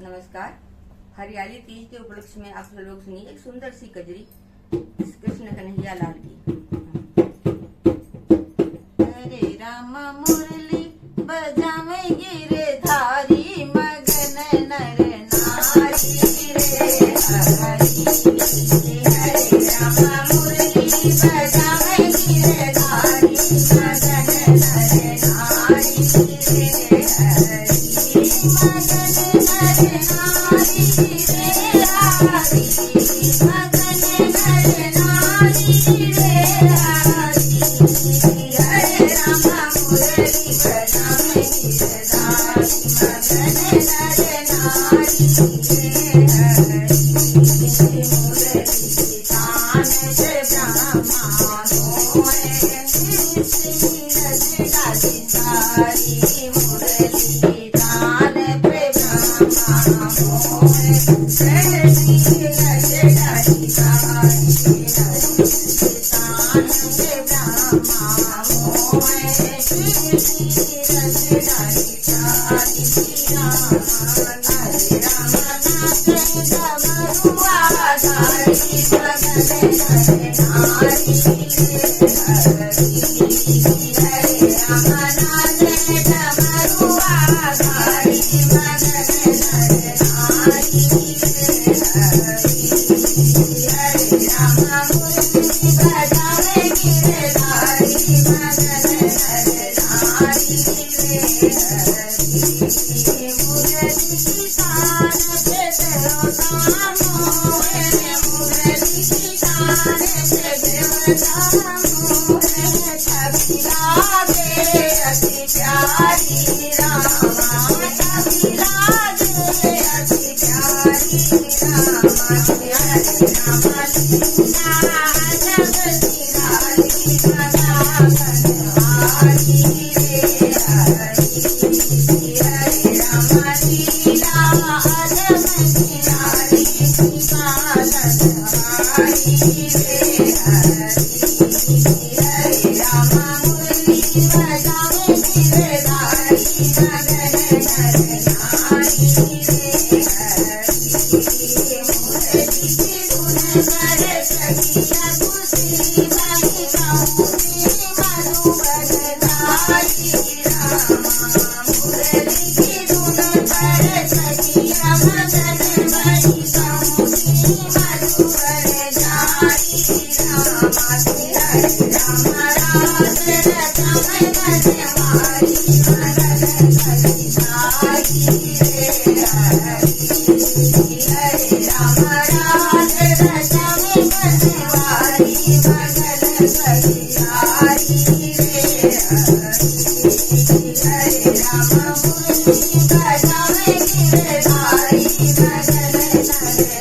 नमस्कार। हरियाली तीज के उपलक्ष्य में आप सब लोग सुनिए एक सुंदर सी कजरी कृष्ण कन्हैया लाल की। हरे राम मुरली बजावे गिरधारी मगन नर नारी रे हरि। हरे राम मुरली बजावे गिरधारी मगन नर नारी रे हरि। मगन नर नारी रे हरि। मगन नर नारी रे हरि। हरे राम मुरली बजावे गिरधारी मगन नर नारी रे हरि। मुरली तान से ब्रह्मा होए नीरज गादी सारी। मुरली तान पे ब्रह्मा होए नीरज गादी सारी। तान पे ब्रह्मा होए नीरज गादी सारी। हरे राम नाचे डमरुआ धारी मगन नर नारी रे हरि। हरे राम नाचे डमरुआ धारी मगन नर नारी रे हरि। हरे राम मुरली बजावे गिरधारी मगन नर नारी रे हरि। मुरली की तान पे देवता मोहे। मुरली की तान पे देवता मोहे। छवि लागे अति प्यारी रामा। छवि लागे अति प्यारी रामा। हरे राम लीला जगत निराली सदा बनवारी रे हरि। हरे राम लीला जगत निराली सदा बनवारी रे हरि। हरे राम मुरली बजावे गिरधारी मगन नर नारी रे हरि। मुरली की धुन कर सखिया खुशी बनी कहूँ मधुबन धारी रामा। मुरली की धुन कर सखिया मगन बनी कहूँ मधुबन धारी रामा। हरे राम राज रचमै बनवारी मगन सखिसारी रे हरि। हरे राम राज रचमै बनवारी मगन सखिसारी रे हरि। हरे राम मुरली बजावे गिरधारी मगन नर